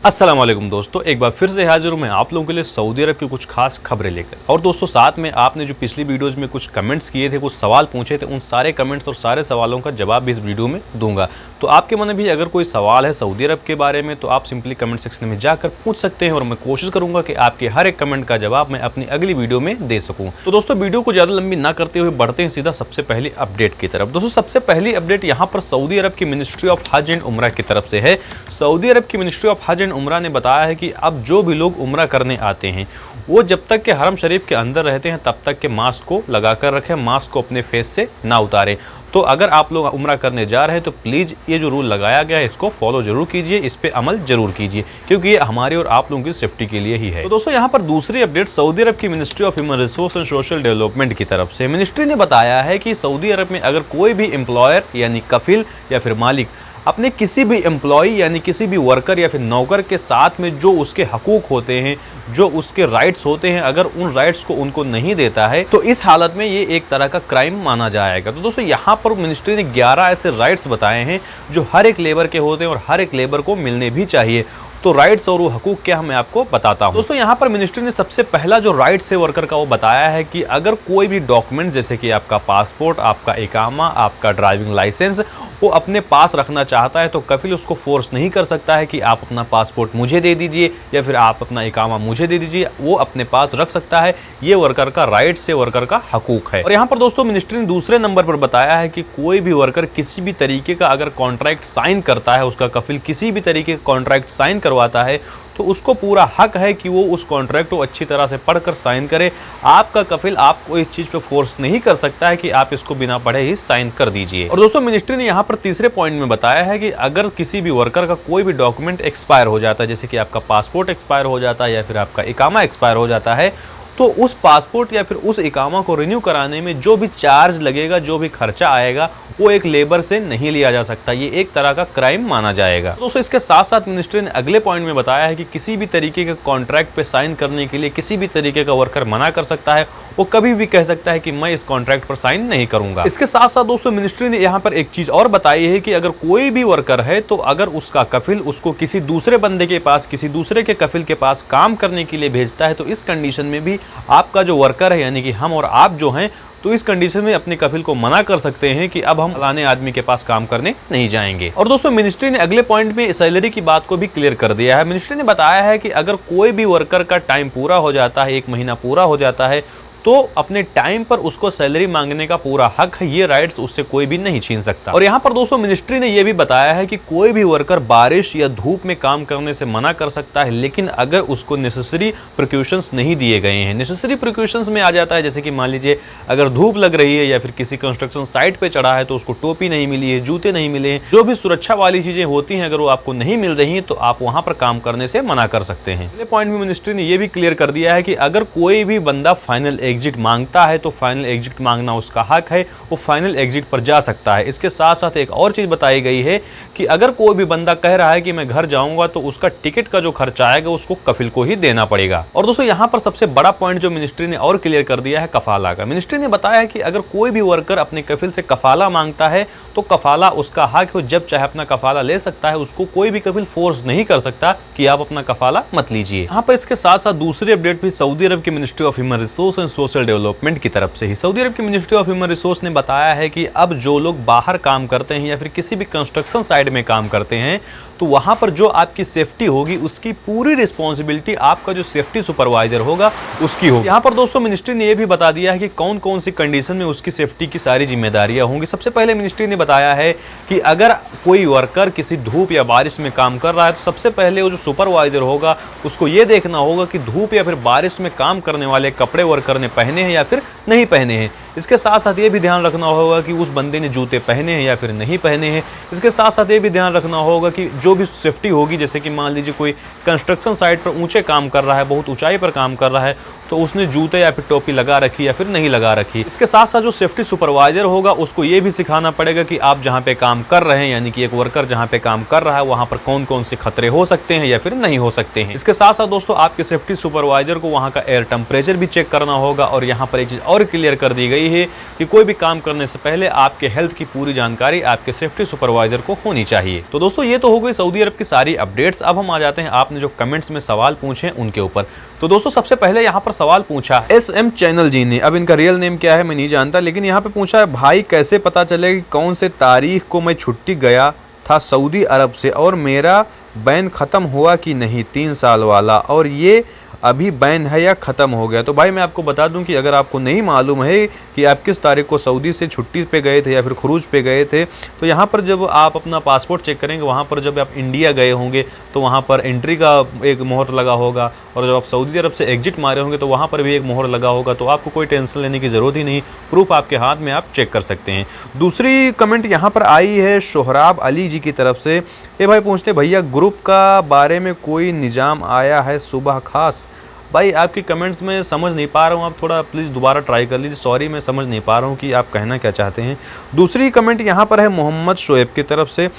अस्सलाम वालेकुम दोस्तों, एक बार फिर से हाजिर हूं मैं आप लोगों के लिए सऊदी अरब की कुछ खास खबरें लेकर। और दोस्तों साथ में आपने जो पिछली वीडियोस में कुछ कमेंट्स किए थे, कुछ सवाल पूछे थे, उन सारे कमेंट्स और सारे सवालों का जवाब भी इस वीडियो में दूंगा। तो आपके मन में भी अगर कोई सवाल है सऊदी अरब के बारे में तो आप सिंपली कमेंट सेक्शन में जाकर पूछ सकते हैं और मैं कोशिश करूंगा कि आपके हर एक कमेंट का जवाब मैं अपनी अगली वीडियो में दे सकूँ। तो दोस्तों वीडियो को ज़्यादा लंबी ना करते हुए बढ़ते हैं सीधा सबसे पहली अपडेट की तरफ। दोस्तों सबसे पहली अपडेट यहाँ पर सऊदी अरब की मिनिस्ट्री ऑफ हज एंड उमरा की तरफ से है। सऊदी अरब की मिनिस्ट्री ऑफ हज एंड उमरा ने बताया है कि अब जो भी लोग उम्रा करने आते हैं वो जब तक के हरम शरीफ के अंदर रहते हैं तब तक के मास्क को लगाकर रखें, मास्क को अपने फेस से ना उतारें। तो अगर आप लोग उम्रा करने जा रहे हैं तो प्लीज़ ये जो रूल लगाया गया है इसको फॉलो जरूर कीजिए, इस पे अमल जरूर कीजिए क्योंकि ये हमारे और आप लोगों की सेफ्टी के लिए ही है। तो दोस्तों यहाँ पर दूसरी अपडेट सऊदी अरब की ministry of human resource and social development की तरफ से। मिनिस्ट्री ने बताया है कि सऊदी अरब में अगर कोई भी एम्प्लॉयर यानी कफिल या फिर मालिक अपने किसी भी एम्प्लॉय यानी किसी भी वर्कर या फिर नौकर के साथ में जो उसके हकूक होते हैं, जो उसके राइट्स होते हैं, अगर उन राइट्स को उनको नहीं देता है तो इस हालत में ये एक तरह का क्राइम माना जाएगा। तो दोस्तों यहाँ पर मिनिस्ट्री ने 11 ऐसे राइट्स बताए हैं जो हर एक लेबर के होते हैं और हर एक लेबर को मिलने भी चाहिए। तो राइट्स और वो हकूक क्या मैं आपको बताता हूँ। दोस्तों यहाँ पर मिनिस्ट्री ने सबसे पहला जो राइट्स है वर्कर का वो बताया है कि अगर कोई भी डॉक्यूमेंट जैसे कि आपका पासपोर्ट, आपका इकामा, आपका ड्राइविंग लाइसेंस वो अपने पास रखना चाहता है तो कफिल उसको फोर्स नहीं कर सकता है कि आप अपना पासपोर्ट मुझे दे दीजिए या फिर आप अपना इकामा मुझे दे दीजिए। वो अपने पास रख सकता है, ये वर्कर का राइट से वर्कर का हकूक है। और यहाँ पर दोस्तों मिनिस्ट्री ने दूसरे नंबर पर बताया है कि कोई भी वर्कर किसी भी तरीके का अगर कॉन्ट्रैक्ट साइन करता है, उसका कफिल किसी भी तरीके का कॉन्ट्रैक्ट साइन करवाता है तो उसको पूरा हक है कि वो उस कॉन्ट्रैक्ट को अच्छी तरह से पढ़कर साइन करे। आपका कफिल आपको इस चीज़ पे फोर्स नहीं कर सकता है कि आप इसको बिना पढ़े ही साइन कर दीजिए। और दोस्तों मिनिस्ट्री ने यहाँ पर तीसरे पॉइंट में बताया है कि अगर किसी भी वर्कर का कोई भी डॉक्यूमेंट एक्सपायर हो जाता है, जैसे कि आपका पासपोर्ट एक्सपायर हो जाता है या फिर आपका इकामा एक्सपायर हो जाता है, तो उस पासपोर्ट या फिर उस इकामा को रिन्यू कराने में जो भी चार्ज लगेगा, जो भी खर्चा आएगा वो एक लेबर से नहीं लिया जा सकता। ये एक तरह का क्राइम माना जाएगा। दोस्तों इसके साथ साथ मिनिस्ट्री ने अगले पॉइंट में बताया है कि किसी भी तरीके के कॉन्ट्रैक्ट पे साइन करने के लिए किसी भी तरीके का वर्कर मना कर सकता है। वो कभी भी कह सकता है कि मैं इस कॉन्ट्रैक्ट पर साइन नहीं करूंगा। इसके साथ साथ दोस्तों मिनिस्ट्री ने यहाँ पर एक चीज और बताई है कि अगर कोई भी वर्कर है तो अगर उसका कफिल उसको किसी दूसरे बंदे के पास, किसी दूसरे के कफिल के पास काम करने के लिए भेजता है तो इस कंडीशन में भी आपका जो वर्कर है यानी कि हम और आप जो हैं तो इस कंडीशन में अपने कफिल को मना कर सकते हैं कि अब हम फलाने आदमी के पास काम करने नहीं जाएंगे। और दोस्तों मिनिस्ट्री ने अगले पॉइंट में सैलरी की बात को भी क्लियर कर दिया है। मिनिस्ट्री ने बताया है कि अगर कोई भी वर्कर का टाइम पूरा हो जाता है, 1 महीना पूरा हो जाता है, तो अपने टाइम पर उसको सैलरी मांगने का पूरा हक है। ये राइट्स उससे कोई भी नहीं छीन सकता। और यहाँ पर दोस्तों मिनिस्ट्री ने यह भी बताया है कि कोई भी वर्कर बारिश या धूप में काम करने से मना कर सकता है, लेकिन अगर उसको नेसेसरी प्रिकॉशंस नहीं दिए गए हैं। नेसेसरी प्रिकॉशंस में आ जाता है जैसे कि मान लीजिए अगर धूप लग रही है या फिर किसी कंस्ट्रक्शन साइट पे चढ़ा है तो उसको टोपी नहीं मिली है, जूते नहीं मिले हैं, जो भी सुरक्षा वाली चीजें होती हैं अगर वो आपको नहीं मिल रही है तो आप वहां पर काम करने से मना कर सकते हैं। अगले पॉइंट में मिनिस्ट्री ने यह भी क्लियर कर दिया है कि अगर कोई भी बंदा फाइनल एग्जिट मांगता है तो फाइनल एग्जिट मांगना उसका हक है, वो फाइनल एग्जिट पर जा सकता है। इसके साथ साथ एक और चीज बताई गई है कि अगर कोई भी बंदा कह रहा है कि मैं घर जाऊंगा तो उसका टिकट का जो खर्चा आएगा उसको कफिल को ही देना पड़ेगा। और दोस्तों यहाँ पर सबसे बड़ा पॉइंट जो मिनिस्ट्री ने और क्लियर कर दिया है कफाला का। मिनिस्ट्री ने बताया है कि अगर कोई भी वर्कर अपने कफिल से कफाला मांगता है तो कफाला उसका हक है, जब चाहे अपना कफाला ले सकता है, उसको कोई भी कफिल फोर्स नहीं कर सकता कि आप अपना कफाला मत लीजिए। यहाँ पर इसके साथ साथ दूसरी अपडेट भी सऊदी अरब की ministry of human resource and social development की तरफ से ही। सऊदी अरब की मिनिस्ट्री ऑफ ह्यूमन रिसोर्स ने बताया है कि अब जो लोग बाहर काम करते हैं या फिर किसी भी कंस्ट्रक्शन साइट में काम करते हैं तो वहां पर जो आपकी सेफ्टी होगी उसकी पूरी रिस्पॉन्सिबिलिटी आपका जो सेफ्टी सुपरवाइजर होगा उसकी होगी। यहाँ पर दोस्तों मिनिस्ट्री ने यह भी बता दिया है कि कौन कौन सी कंडीशन में उसकी सेफ्टी की सारी जिम्मेदारियां होंगी। सबसे पहले मिनिस्ट्री ने बताया है कि अगर कोई वर्कर किसी धूप या बारिश में काम कर रहा है तो सबसे पहले वो जो सुपरवाइजर होगा उसको ये देखना होगा कि धूप या फिर बारिश में काम करने वाले कपड़े वर्कर ने पहने हैं या फिर नहीं पहने हैं। इसके साथ साथ ये भी ध्यान रखना होगा कि उस बंदे ने जूते पहने हैं या फिर नहीं पहने हैं। इसके साथ साथ ये भी ध्यान रखना होगा कि जो भी सेफ्टी होगी, जैसे कि मान लीजिए कोई कंस्ट्रक्शन साइट पर ऊंचे काम कर रहा है, बहुत ऊंचाई पर काम कर रहा है, तो उसने जूते या फिर टोपी लगा रखी या फिर नहीं लगा रखी। इसके साथ साथ जो सेफ्टी सुपरवाइजर होगा उसको ये भी सिखाना पड़ेगा कि आप जहाँ पे काम कर रहे हैं यानी कि एक वर्कर जहाँ पे काम कर रहा है वहाँ पर कौन कौन से खतरे हो सकते हैं या फिर नहीं हो सकते हैं। इसके साथ साथ दोस्तों आपके सेफ्टी सुपरवाइजर को वहाँ का एयर टेम्परेचर भी चेक करना होगा। और यहाँ पर एक चीज और क्लियर कर दी गई यही है कि कोई भी काम करने से पहले आपके हेल्थ की पूरी जानकारी आपके सेफ्टी सुपरवाइजर को होनी चाहिए। तो दोस्तों ये तो हो गई सऊदी अरब की सारी अपडेट्स। अब हम आ जाते हैं आपने जो कमेंट्स में सवाल पूछे उनके ऊपर। तो दोस्तों सबसे पहले यहाँ पर सवाल पूछा SM चैनल जी ने, अब इनका रियल नेम क्या है मैं नहीं जानता, लेकिन यहाँ पे पूछा है भाई कैसे पता चले कि कौन से तारीख को मैं छुट्टी गया था सऊदी अरब से और मेरा बैन ख़त्म हुआ कि नहीं 3 साल वाला, और ये अभी बैन है या ख़त्म हो गया। तो भाई मैं आपको बता दूं कि अगर आपको नहीं मालूम है कि आप किस तारीख को सऊदी से छुट्टी पे गए थे या फिर खुरूज पे गए थे, तो यहाँ पर जब आप अपना पासपोर्ट चेक करेंगे, वहाँ पर जब आप इंडिया गए होंगे तो वहाँ पर एंट्री का एक मोहर लगा होगा, और जब आप सऊदी अरब से एग्जिट मारे होंगे तो वहाँ पर भी एक मोहर लगा होगा। तो आपको कोई टेंशन लेने की ज़रूरत ही नहीं, प्रूफ आपके हाथ में, आप चेक कर सकते हैं। दूसरी कमेंट यहाँ पर आई है सोहराब अली जी की तरफ से। ये भाई पूछते भैया ग्रुप का बारे में कोई निज़ाम आया है सुबह खास? भाई आपकी कमेंट्स में समझ नहीं पा रहा हूँ, आप थोड़ा प्लीज़ दोबारा ट्राई कर लीजिए। सॉरी मैं समझ नहीं पा रहा हूँ कि आप कहना क्या चाहते हैं। दूसरी कमेंट यहाँ पर है मोहम्मद शोएब की तरफ से।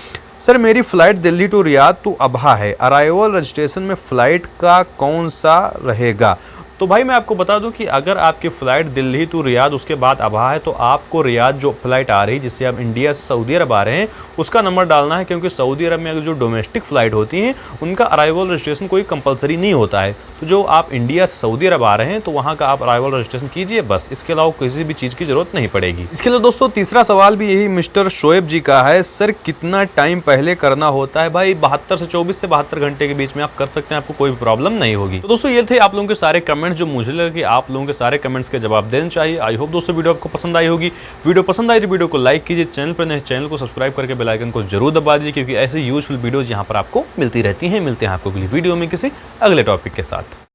सर मेरी flight Delhi to Riyadh to Abha है, अराइवल रजिस्ट्रेशन में फ़्लाइट का कौन सा रहेगा? तो भाई मैं आपको बता दूं कि अगर आपकी फ़्लाइट दिल्ली टू रियाद उसके बाद अबहा है तो आपको रियाद जो फ़्लाइट आ रही है जिससे आप इंडिया से सऊदी अरब आ रहे हैं उसका नंबर डालना है, क्योंकि सऊदी अरब में अगर जो डोमेस्टिक फ़्लाइट होती हैं उनका अराइवल रजिस्ट्रेशन कोई कंपलसरी नहीं होता है। तो जो आप इंडिया से सऊदी अरब आ रहे हैं तो वहाँ का आप अराइवल रजिस्ट्रेशन कीजिए, बस इसके अलावा किसी भी चीज़ की ज़रूरत नहीं पड़ेगी। इसके लिए दोस्तों तीसरा सवाल भी यही मिस्टर शोएब जी का है। सर कितना टाइम पहले करना होता है? भाई 72 से 24 से 72 घंटे के बीच में आप कर सकते हैं, आपको कोई भी प्रॉब्लम नहीं होगी। तो दोस्तों ये थे आप लोगों के सारे कमेंट्स जो मुझे लगा कि आप लोगों के सारे कमेंट्स के जवाब देना चाहिए। आई होप दोस्तों वीडियो आपको पसंद आई होगी। वीडियो पसंद आई तो वीडियो को लाइक कीजिए, चैनल पर नए चैनल को सब्सक्राइब करके बेल आइकन को जरूर दबा दीजिए, क्योंकि ऐसे यूजफुल वीडियोस यहाँ पर आपको मिलती रहती हैं। मिलते हैं आपको अगली वीडियो में किसी अगले टॉपिक के साथ।